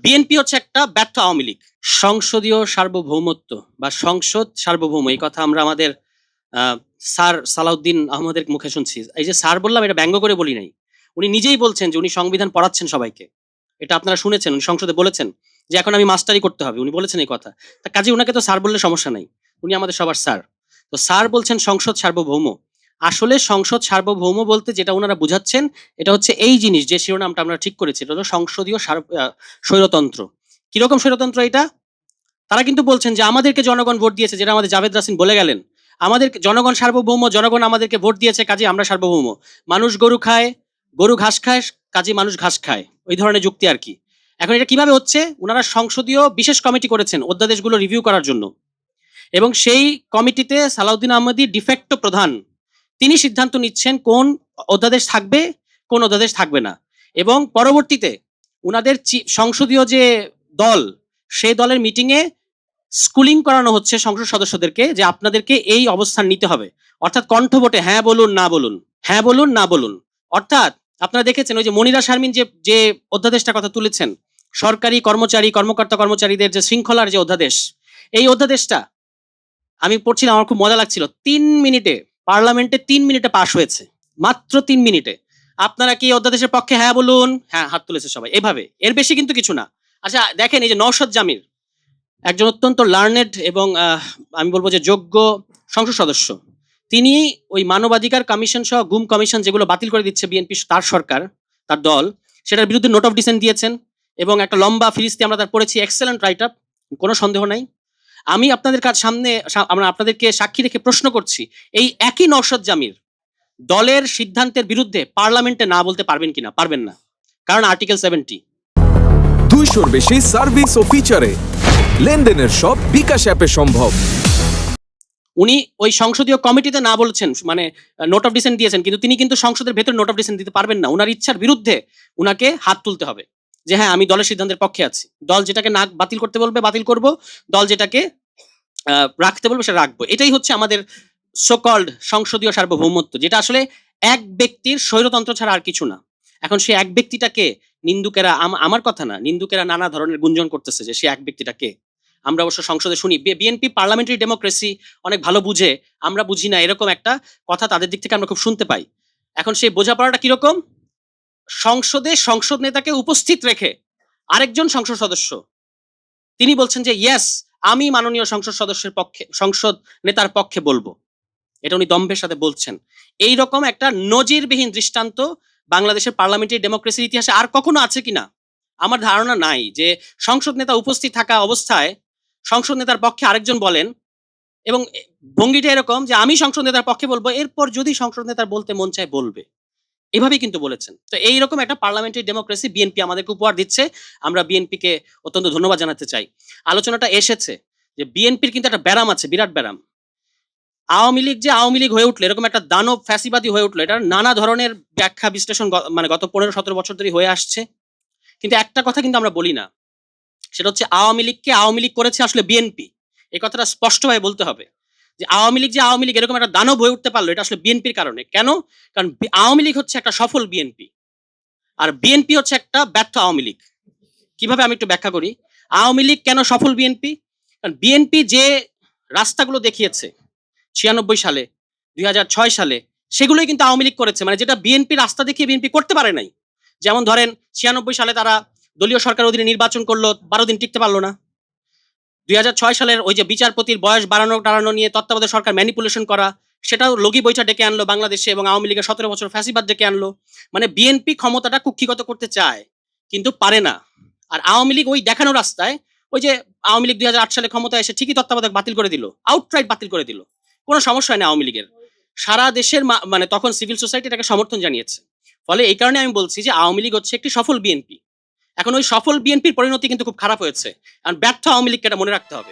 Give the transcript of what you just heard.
BNP হচ্ছে একটা ব্যর্থ আওয়ামী লীগ। সংসদীয় সার্বভৌমত্ব বা সংসদ সার্বভৌম, এই কথা আমরা আমাদের স্যার সালাউদ্দিন আহমদের মুখে শুনছি। এই যে স্যার বললাম, এটা ব্যঙ্গ করে বলি নাই, উনি নিজেই বলছেন যে উনি সংবিধান পড়াচ্ছেন সবাইকে। এটা আপনারা শুনেছেন, উনি সংসদে বলেছেন যে এখন আমি মাস্টারি করতে হবে, উনি বলেছেন এই কথা। তা কাজে উনাকে তো স্যার বললে সমস্যা নাই, উনি আমাদের সবার স্যার। তো স্যার বলছেন সংসদ সার্বভৌম। আসলে সংসদ সার্বভৌম বলতে যেটা ওনারা বুঝাচ্ছেন, এটা হচ্ছে এই জিনিস, যে শিরোনামটা আমরা ঠিক করেছি, এটা হলো সংসদীয় স্বৈরতন্ত্র। কিরকম স্বৈরতন্ত্র এটা? তারা কিন্তু বলছেন যে আমাদেরকে জনগণ ভোট দিয়েছে, যেটা আমাদের জাভেদ রাসিন বলে গেলেন, আমাদের জনগণ সার্বভৌম, জনগণ আমাদেরকে ভোট দিয়েছে, কাজে আমরা সার্বভৌম। মানুষ গরু খায়, গরু ঘাস খায়, কাজে মানুষ ঘাস খায়, ওই ধরনের যুক্তি আর কি। এখন এটা কিভাবে হচ্ছে? ওনারা সংসদীয় বিশেষ কমিটি করেছেন অধ্যাদেশগুলো রিভিউ করার জন্য, এবং সেই কমিটিতে সালাউদ্দিন আহমদী ডিফেক্টো প্রধান। তিনি সিদ্ধান্ত নিচ্ছেন কোন অধ্যাদেশ থাকবে, কোন অধ্যাদেশ থাকবে না। এবং পরবর্তীতে উনাদের সংসদীয় যে দল, সেই দলের মিটিংয়ে স্কুলিং করানো হচ্ছে সংসদ সদস্যদেরকে, যে আপনাদেরকে এই অবস্থান নিতে হবে। অর্থাৎ কণ্ঠ ভোটে হ্যাঁ বলুন না বলুন, হ্যাঁ বলুন না বলুন। অর্থাৎ আপনারা দেখেছেন ওই যে মনিরা শারমিন যে অধ্যাদেশটার কথা তুলেছেন, সরকারি কর্মচারী কর্মকর্তা কর্মচারীদের যে শৃঙ্খলার যে অধ্যাদেশ, এই অধ্যাদেশটা আমি পড়ছিলাম, আমার খুব মজা লাগছিল। 3 মিনিটে পার্লামেন্টে 3 মিনিটে পাশ হয়েছে, মাত্র 3 মিনিটে। আপনারা কি অধ্যাদেশের পক্ষে হ্যাঁ বলুন? হ্যাঁ, হাত তুলেছে সবাই, এভাবে। এর বেশি কিন্তু কিছু না। আচ্ছা দেখেন, এই যে নওশাদ জামির, একজন অত্যন্ত লার্নেড এবং আমি বলবো যে যোগ্য সংসদ সদস্য, তিনি ওই মানবাধিকার কমিশন সহ গুম কমিশন যেগুলো বাতিল করে দিচ্ছে বিএনপি, তার সরকার, তার দল, সেটার বিরুদ্ধে নোট অফ ডিসেন্ট দিয়েছেন, এবং একটা লম্বা ফিরিস্তি আমরা তার পড়েছি, এক্সেলেন্ট রাইট আপ, কোনো সন্দেহ নাই। আমি আপনাদের সামনে আমরা আপনাদেরকে সাক্ষী রেখে প্রশ্ন করছি, এই একই নওশাদ জামির দলের সিদ্ধান্তের বিরুদ্ধে পার্লামেন্টে না বলতে পারবেন কিনা? পারবেন না, কারণ আর্টিকেল 70। 200-র বেশি সার্ভিস ও ফিচারে লেনদেনের সব বিকাশ অ্যাপে সম্ভব। উনি ওই সংসদীয় কমিটিতে না বলছেন, মানে নোট অফ ডিসেন্ট দিয়েছেন, কিন্তু তিনি কিন্তু সংসদের ভেতর নোট অফ ডিসেন্ট দিতে পারবেন না। উনার ইচ্ছার বিরুদ্ধে উনাকে হাত তুলতে হবে যে হ্যাঁ আমি দলের সিদ্ধান্তের পক্ষে আছি। দল যেটাকে না বাতিল করতে বলবে বাতিল করব, দল যেটাকে রাখতে বলবে সেটা রাখবো। এটাই হচ্ছে আমাদের সোকল্ড সংসদীয় সার্বভৌমত্ব, যেটা আসলে এক ব্যক্তির স্বৈরতন্ত্র ছাড়া আর কিছু না। এখন সে এক ব্যক্তিটাকে নিন্দুকেরা, আমার কথা না, নিন্দুকেরা নানা ধরনের গুঞ্জন করতেছে যে সে এক ব্যক্তিটাকে। আমরা অবশ্য সংসদে শুনি বিএনপি পার্লামেন্টারি ডেমোক্রেসি অনেক ভালো বুঝে, আমরা বুঝি না, এরকম একটা কথা তাদের দিক থেকে আমরা খুব শুনতে পাই। এখন সেই বোঝাপড়াটা কিরকম? সংসদে সংসদ নেতাকে উপস্থিত রেখে আরেকজন সংসদ সদস্য তিনি বলছেন যে ইয়েস, আমি মাননীয় সংসদ সদস্যের পক্ষে, সংসদ নেতার পক্ষে বলবো। এটা উনি দম্ভের সাথে বলছেন। এই রকম একটা নজিরবিহীন দৃষ্টান্ত বাংলাদেশের পার্লামেন্টারি ডেমোক্রেসির ইতিহাসে আর কখনো আছে কিনা আমার ধারণা নাই, যে সংসদ নেতা উপস্থিত থাকা অবস্থায় সংসদ নেতার পক্ষে আরেকজন বলেন, এবং ভঙ্গিটা এরকম যে আমি সংসদ নেতার পক্ষে বলবো, এরপর যদি সংসদ নেতার বলতে মন চায় বলবে, এভাবেই কিন্তু বলেছেন। তো এইরকম একটা পার্লামেন্টারি ডেমোক্রেসি বিএনপি আমাদেরকে উপহার দিচ্ছে। আমরা বিএনপিকে অত্যন্ত ধন্যবাদ জানাতে চাই। আলোচনাটা এসেছে যে বিএনপির কিন্তু একটা ব্যারাম আছে, বিরাট ব্যারাম। আওয়ামী লীগ যে আওয়ামী লীগ হয়ে উঠলো, এরকম একটা দানব ফ্যাসিবাদী হয়ে উঠলো, এটার নানা ধরনের ব্যাখ্যা বিশ্লেষণ মানে গত 15-17 বছর ধরে হয়ে আসছে। কিন্তু একটা কথা কিন্তু আমরা বলি না, সেটা হচ্ছে আওয়ামী লীগকে আওয়ামী লীগ করেছে আসলে বিএনপি। এই কথাটা স্পষ্টভাবে বলতে হবে যে আওয়ামী লীগ যে আওয়ামী লীগ এরকম একটা দানব হয়ে উঠতে পারলো, এটা আসলে বিএনপির কারণে। কেন? কারণ আওয়ামী লীগ হচ্ছে একটা সফল বিএনপি, আর বিএনপি হচ্ছে একটা ব্যর্থ আওয়ামী লীগ। কিভাবে? আমি একটু ব্যাখ্যা করি। আওয়ামী লীগ কেন সফল বিএনপি? কারণ বিএনপি যে রাস্তাগুলো দেখিয়েছে 96 সালে, 2006 সালে, সেগুলোই কিন্তু আওয়ামী লীগ করেছে। মানে যেটা বিএনপি রাস্তা দেখিয়ে বিএনপি করতে পারে নাই। যেমন ধরেন 96 সালে তারা দলীয় সরকার অধীনে নির্বাচন করলো, 12 দিন টিকতে পারলো না। 2006 সালের ওই যে বিচারপতির বয়স বাড়ানো টাড়ানো নিয়ে তত্ত্বাবধায়ক সরকার ম্যানিপুলেশন করা, সেটাও লগি বৈঠা ডেকে আনলো বাংলাদেশে, এবং আওয়ামী লীগের 17 বছর ফ্যাসিবাদ ডেকে আনলো। মানে বিএনপি ক্ষমতাটা কুক্ষিগত করতে চায় কিন্তু পারে না। আর আওয়ামী লীগ ওই দেখানো রাস্তায়, ওই যে আওয়ামী লীগ 2008 সালে ক্ষমতায় এসে ঠিকই তত্ত্বাবধায়ক বাতিল করে দিল, আউটরাইট বাতিল করে দিল, কোনো সমস্যা হয় না আওয়ামী লীগের। সারা দেশের মানে তখন সিভিল সোসাইটি এটাকে সমর্থন জানিয়েছে। ফলে এই কারণে আমি বলছি যে আওয়ামী লীগ হচ্ছে একটি সফল বিএনপি। এখন ওই সফল বিএনপির পরিণতি কিন্তু খুব খারাপ হয়েছে, কারণ ব্যর্থ আওয়ামী লীগকে এটা মনে রাখতে হবে।